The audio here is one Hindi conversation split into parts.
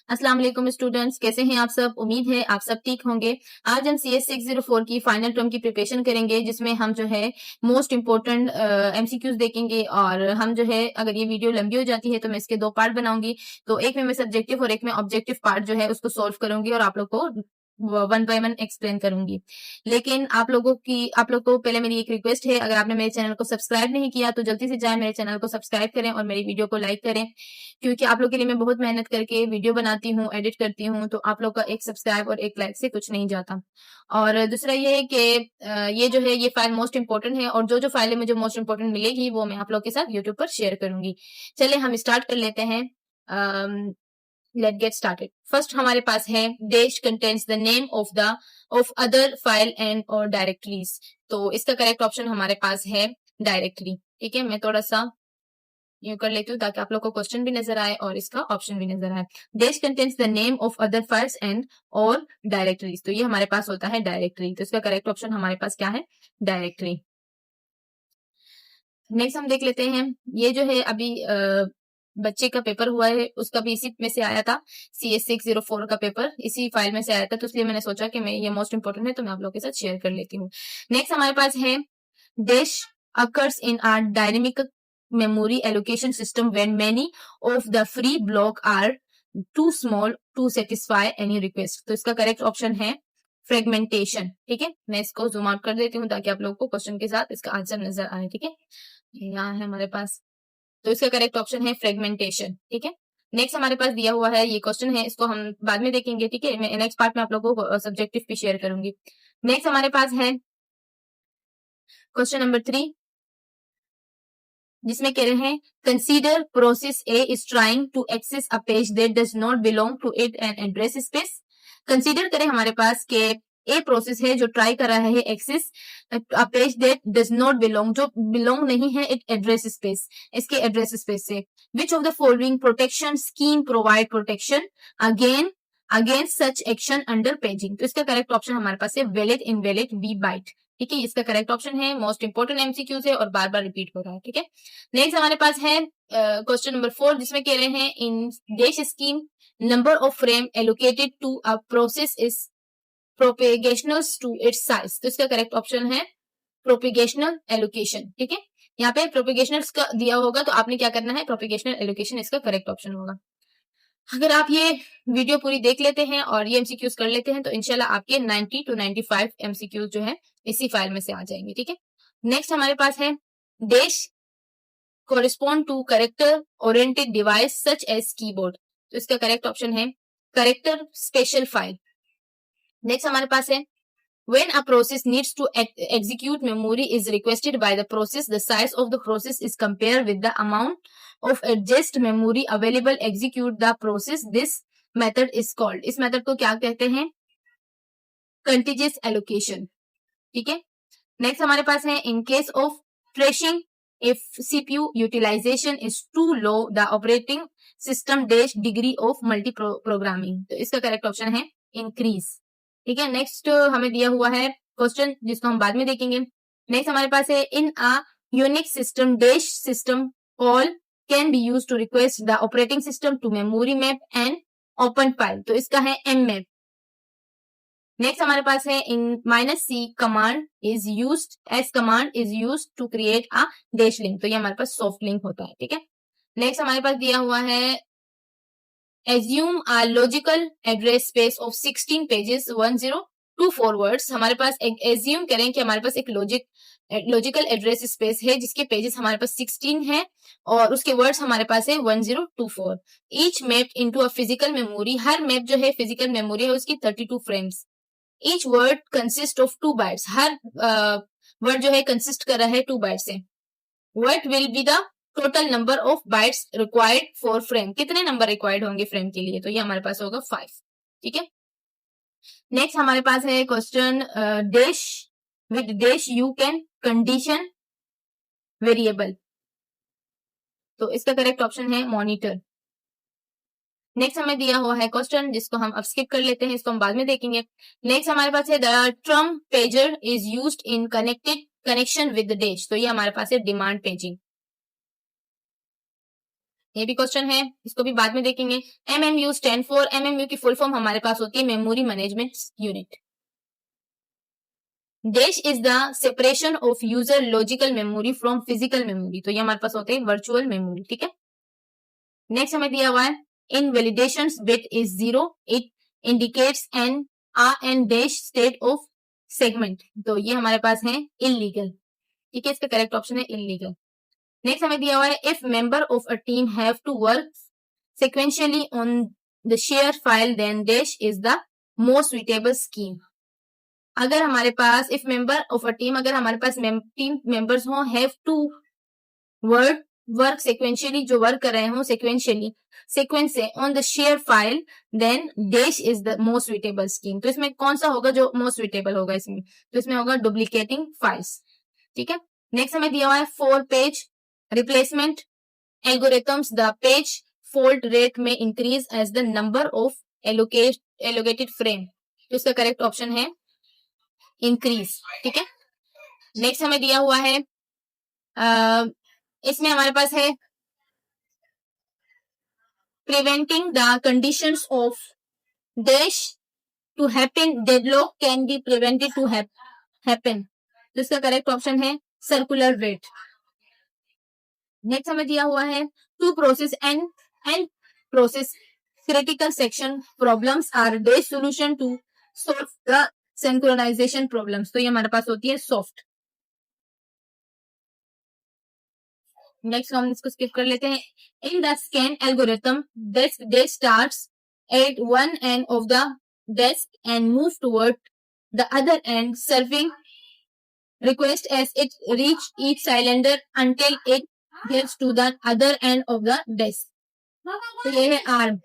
अस्सलाम वालेकुम स्टूडेंट्स, कैसे हैं आप सब? उम्मीद है आप सब ठीक होंगे। आज हम CS 604 की फाइनल टर्म की प्रिपरेशन करेंगे, जिसमें हम जो है मोस्ट इम्पोर्टेंट MCQs देखेंगे। और हम जो है, अगर ये वीडियो लंबी हो जाती है तो मैं इसके 2 पार्ट बनाऊंगी। तो एक में मैं सब्जेक्टिव और एक में ऑब्जेक्टिव पार्ट जो है उसको सोल्व करूंगी और आप लोग को वन बाय वन एक्सप्लेन करूंगी। लेकिन आप लोग को पहले मेरी एक रिक्वेस्ट है, अगर आपने मेरे चैनल को सब्सक्राइब नहीं किया तो जल्दी से जाए मेरे चैनल को सब्सक्राइब करें और मेरी वीडियो को लाइक करें, क्योंकि आप लोग के लिए मैं बहुत मेहनत करके वीडियो बनाती हूँ, एडिट करती हूँ। तो आप लोग का एक सब्सक्राइब और एक लाइक से कुछ नहीं जाता। और दूसरा ये है कि ये जो है ये फाइल मोस्ट इंपॉर्टेंट है, और जो जो फाइलें मुझे मोस्ट इंपॉर्टेंट मिलेगी वो मैं आप लोग के साथ यूट्यूब पर शेयर करूंगी। चलिए हम स्टार्ट कर लेते हैं। Let get started. फर्स्ट हमारे पास है dash contains the name of other file and और डायरेक्टरीज। तो इसका करेक्ट ऑप्शन हमारे पास है डायरेक्टरी। ठीक है, मैं थोड़ा सा यूं कर लेती हूँ ताकि आप लोग को क्वेश्चन भी नजर आए और इसका ऑप्शन भी नजर आए। Dash contains the name of other files and और डायरेक्टरीज। तो ये हमारे पास होता है डायरेक्टरी। तो इसका करेक्ट ऑप्शन हमारे पास क्या है? डायरेक्टरी। नेक्स्ट हम देख लेते हैं। ये जो है अभी बच्चे का पेपर हुआ है, उसका भी इसी में से आया था। CS 604 का पेपर इसी फाइल में से आया था, तो इसलिए मैंने सोचा कि मैं ये मोस्ट इंपॉर्टेंट है तो मैं आप लोगों के साथ शेयर कर लेती हूँ। नेक्स्ट हमारे पास है dash occurs in a dynamic memory allocation system when many of the free block are too small to satisfy any request। तो इसका करेक्ट ऑप्शन है फ्रेगमेंटेशन। ठीक है, मैं इसको जूम आउट कर देती हूँ ताकि आप लोगों को क्वेश्चन के साथ इसका आंसर नजर आए। ठीक है, यहाँ है हमारे पास। तो इसका करेक्ट ऑप्शन है फ्रेगमेंटेशन। ठीक है, नेक्स्ट हमारे पास दिया हुआ है, ये क्वेश्चन है, इसको हम बाद में देखेंगे। ठीक है, मैं नेक्स्ट पार्ट में आप लोगों को सब्जेक्टिव भी शेयर करूंगी। नेक्स्ट हमारे पास है क्वेश्चन नंबर 3, जिसमें कह रहे हैं consider process A is trying to access a page that does not belong to it in address space. Consider करें हमारे पास के ए प्रोसेस है जो ट्राई कर रहा है access a page that does not belong, जो बिलोंग नहीं है एक एड्रेस स्पेस, इसके एड्रेस स्पेस से। Which of the following protection scheme provide protection again against such action under paging. तो इसका करेक्ट ऑप्शन हमारे पास है वैलिड इनवैलिड वी बाइट। ठीक है, इसका करेक्ट ऑप्शन है, मोस्ट इंपोर्टेंट MCQs है और बार बार रिपीट हो रहा है। ठीक है, नेक्स्ट हमारे पास है क्वेश्चन नंबर 4, जिसमें कह रहे हैं in dash scheme number of frame allocated to a process is proportional to its size. तो इसका करेक्ट ऑप्शन है प्रोपेगेशनल एलोकेशन। ठीक है, यहाँ पे प्रोपेगेशनल का दिया होगा तो आपने क्या करना है, प्रोपेगेशनल एलोकेशन इसका करेक्ट ऑप्शन होगा। अगर आप ये वीडियो पूरी देख लेते हैं और ये MCQs कर लेते हैं तो इंशाल्लाह आपके 90 to 95 MCQs जो है इसी फाइल में से आ जाएंगे। ठीक है, नेक्स्ट हमारे पास है dash correspond to character oriented device such as keyboard। तो इसका करेक्ट ऑप्शन है करेक्टर स्पेशल फाइल। नेक्स्ट हमारे पास है when a process needs to execute memory is requested by the process, the size of the process is compared with the amount of adjust memory available execute the process, this method is called। इस मेथड को क्या कहते हैं? Contiguous allocation. ठीक है, नेक्स्ट हमारे पास है in case of thrashing if CPU utilization is too low the operating system dash degree of multi programming। तो इसका करेक्ट ऑप्शन है इंक्रीज। ठीक है, नेक्स्ट हमें दिया हुआ है क्वेश्चन जिसको हम बाद में देखेंगे। नेक्स्ट हमारे पास है in a Unix system dash system call can be use to request the operating system to memory map and open file. तो इसका है एम मैप। नेक्स्ट हमारे पास है in -C command is used S command is used to create a dash link. तो ये हमारे पास सॉफ्ट लिंक होता है। ठीक है, नेक्स्ट हमारे पास दिया हुआ है assume a logical address space of 16 pages 1024 words. हमारे पास एक assume करें कि हमारे पास एक लॉजिकल एड्रेस स्पेस है जिसके पेजेस हमारे पास 16 है और उसके वर्ड्स हमारे पास है 1024। Each map into a physical memory, her map जो है फिजिकल मेमोरी है उसकी 32 frames. Each word consist of 2 bytes, her word जो है कंसिस्ट कर रहा है 2 बाइट से। What will be the total number of bytes required for frame, कितने नंबर रिक्वायर्ड होंगे फ्रेम के लिए? तो ये हमारे पास होगा 5। ठीक है, नेक्स्ट हमारे पास है question dash with dash you can condition variable. तो इसका करेक्ट ऑप्शन है मॉनिटर। नेक्स्ट हमें दिया हुआ है क्वेश्चन जिसको हम अब स्किप कर लेते हैं, इसको हम बाद में देखेंगे। नेक्स्ट हमारे पास है the term pager is used in connected connection with dash. तो ये हमारे पास है डिमांड पेजिंग। ये भी क्वेश्चन है, इसको भी बाद में देखेंगे। MMU स्टैंड फॉर, MMU की फुल फॉर्म हमारे पास होती है memory management unit. Dash is the separation of user logical memory from physical memory, तो ये हमारे पास होते हैं वर्चुअल मेमोरी, ठीक है। नेक्स्ट हमें दिया हुआ है invalidation bit is 0, it indicates an an dash state of segment, तो ये हमारे पास है इलीगल, ठीक है, इसका करेक्ट ऑप्शन है इलीगल। नेक्स्ट हमें दिया हुआ है if member of a team have to work sequentially on the share file then dash is the most suitable scheme। अगर हमारे पास if member of a team, अगर हमारे पास टीम मेंबर्स हो हैव टू वर्क sequentially, जो वर्क कर रहे हो sequentially सीक्वेंस से on the share file then dash is the most suitable scheme, तो इसमें कौन सा होगा जो मोस्ट सुइटेबल होगा इसमें, तो इसमें होगा डुप्लीकेटिंग फाइल्स, ठीक है। नेक्स्ट हमें दिया हुआ है 4 page replacement algorithms, the page fault rate may increase as the number of allocated frame, तो इसका करेक्ट ऑप्शन है इंक्रीज, ठीक है। नेक्स्ट हमें दिया हुआ है इसमें हमारे पास है preventing the conditions of dash to happen, deadlock can be prevented to happen, तो इसका करेक्ट ऑप्शन है सर्कुलर रेट। नेक्स्ट हमें दिया हुआ है two process and process critical section problems are dash solution to solve the synchronization problems, तो ये हमारे पास होती है सॉफ्ट। नेक्स्ट हम इसको स्किप कर लेते हैं। In the scan algorithm dash starts at one end of the desk and move toward the other end serving request as it reach each cylinder until it gets to the other end of the desk, तो ये है arm.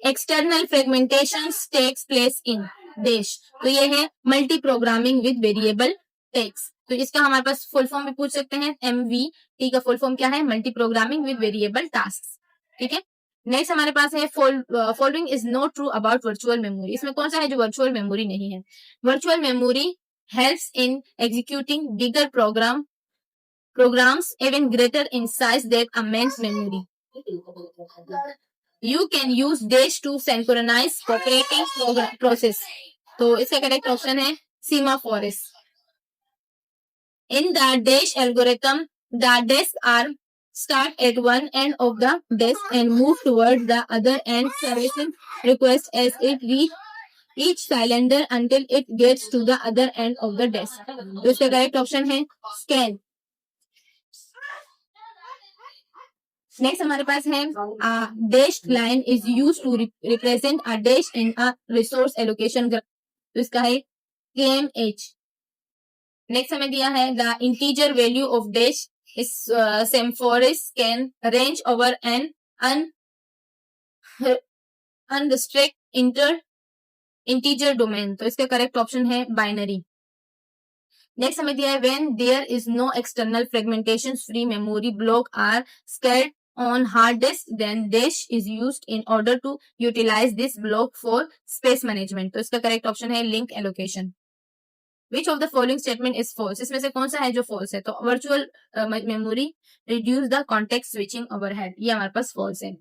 External fragmentation takes place in dash, तो ये है multiprogramming with variable tasks, तो इसका हमारे पास फुल फॉर्म भी पूछ सकते हैं। MVT का फुल फॉर्म क्या है, multiprogramming with variable task, ठीक है। नेक्स्ट हमारे पास है following is not true about virtual memory, इसमें कौन सा है जो वर्चुअल मेमोरी नहीं है। Virtual memory helps in executing bigger programs even greater in size than a main memory. You can use dash to synchronize operating process, तो इसका करेक्ट ऑप्शन है semaphores। In the dash algorithm, the desk arm start at one end of the desk and move toward the other end servicing request as it reach each cylinder until it gets to the other end of the desk, तो इसका करेक्ट ऑप्शन है scan। नेक्स्ट हमारे पास है dash line is use to represent a dash in a resource allocation graph, तो इसका है KMH। नेक्स्ट हमें दिया है the integer value of dash is semaphores can range over an unrestricted integer domain, तो इसका करेक्ट ऑप्शन है बाइनरी। नेक्स्ट हमें दिया है when there is no external fragmentation free memory block are scattered on hard disk then dash is used in order to utilize this block for space management, तो इसका करेक्ट ऑप्शन है link allocation। which of the following statement is false, इसमें से कौन सा है जो false है, तो virtual memory reduce the context switching overhead, ये हमारे पास false है।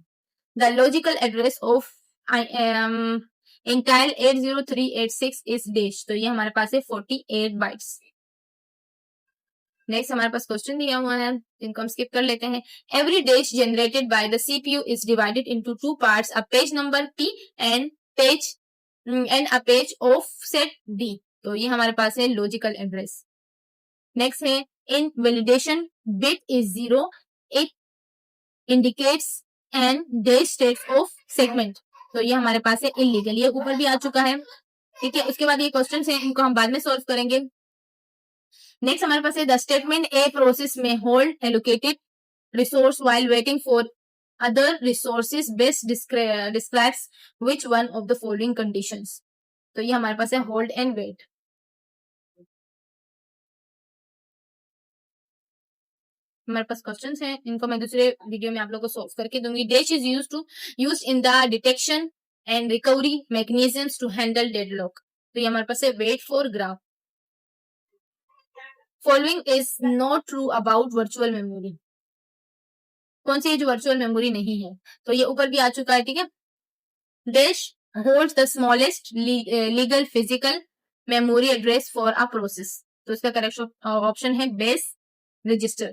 the logical address of Intel 80386 is dash, तो ये हमारे पास है 48 bytes। नेक्स्ट हमारे पास क्वेश्चन दिया हुआ है, इनको हम स्किप कर लेते हैं। Every dash generated by the CPU is divided into 2 parts, a page number P and a page offset D, तो ये हमारे पास है लॉजिकल एड्रेस। नेक्स्ट है in validation bit is 0, it indicates an dash state of segment, तो ये हमारे पास है इलीगल, ये ऊपर भी आ चुका है, ठीक है। उसके बाद ये क्वेश्चन है, इनको हम बाद में सॉल्व करेंगे। नेक्स्ट हमारे पास है द स्टेटमेंट ए प्रोसेस में hold allocated resource while waiting for other resources best describes which one of the following conditions, तो ये हमारे पास है होल्ड एंड वेट। हमारे पास क्वेश्चंस हैं, इनको मैं दूसरे वीडियो में आप लोगों को सॉल्व करके दूंगी। Dash is used in the detection and recovery mechanisms to handle deadlock, तो ये हमारे पास है wait for graph. Following is not true about virtual memory. कौन सी है जो वर्चुअल मेमोरी नहीं है? तो ये ऊपर भी आ चुका है, ठीक है। Dash holds the smallest legal physical memory address for a process. तो इसका करेक्ट ऑप्शन है base register.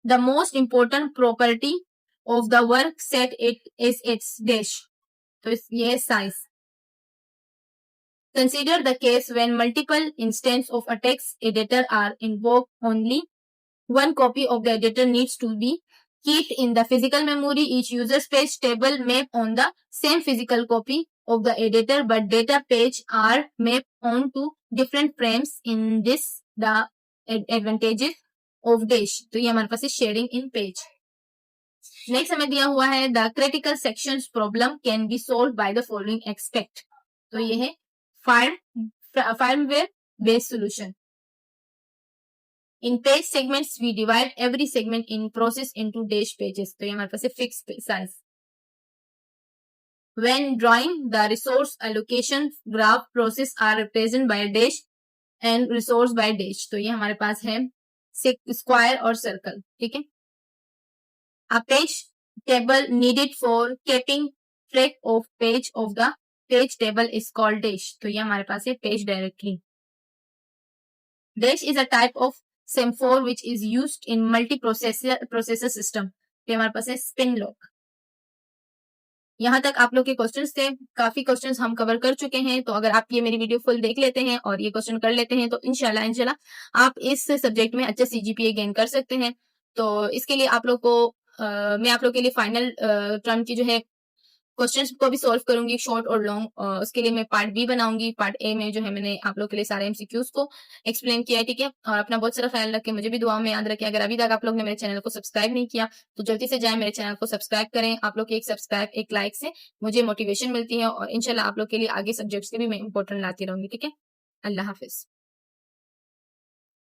The most important property of the work set it is its dash. तो ये है size. Consider the case when multiple instances of a text editor are invoked. Only one copy of the editor needs to be kept in the physical memory. Each user's page table map on the same physical copy of the editor, but data page are mapped onto different frames. In this, the advantages of dash. तो ये हमारे पास है शेयरिंग इन पेज। नेक्स्ट हमें दिया हुआ है the critical sections problem can be solve by the following expect. तो ये है firmware based solution. In page segments we divide every segment in process into dash pages. तो ये हमारे पास है fixed size. When drawing the resource allocation graph process are represented by dash and resource by dash. तो ये हमारे पास है स्क्वायर और सर्कल, ठीक है। A page table needed for keeping track of page of the page table is called dash. तो ये हमारे पास है page directory. Dash is a type of semaphore which is used in multi-processor system. तो हमारे पास है spin lock. यहाँ तक आप लोग के क्वेश्चंस थे, काफी क्वेश्चंस हम कवर कर चुके हैं। तो अगर आप ये मेरी वीडियो फुल देख लेते हैं और ये क्वेश्चन कर लेते हैं तो इंशाल्लाह आप इस सब्जेक्ट में अच्छा CGPA गेन कर सकते हैं। तो इसके लिए आप लोग को मैं आप लोग के लिए फाइनल टर्म की जो है क्वेश्चंस को भी सॉल्व करूंगी, शॉर्ट और लॉन्ग। उसके लिए मैं पार्ट बी बनाऊंगी। पार्ट ए में जो है मैंने आप लोग के लिए सारे MCQs को एक्सप्लेन किया है, ठीक है। और अपना बहुत सारा ख्याल रखें, मुझे भी दुआ में याद रखें। अगर अभी तक आप लोग ने मेरे चैनल को सब्सक्राइब नहीं किया तो जल्दी से जाए मेरे चैनल को सब्सक्राइब करें। आप लोग के एक सब्सक्राइब, एक लाइक से मुझे मोटिवेशन मिलती है और इंशाल्लाह आप लोग के लिए आगे सब्जेक्ट्स के भी मैं इंपॉर्टेंट लाती रहूंगी, ठीक है। अल्लाह हाफिज।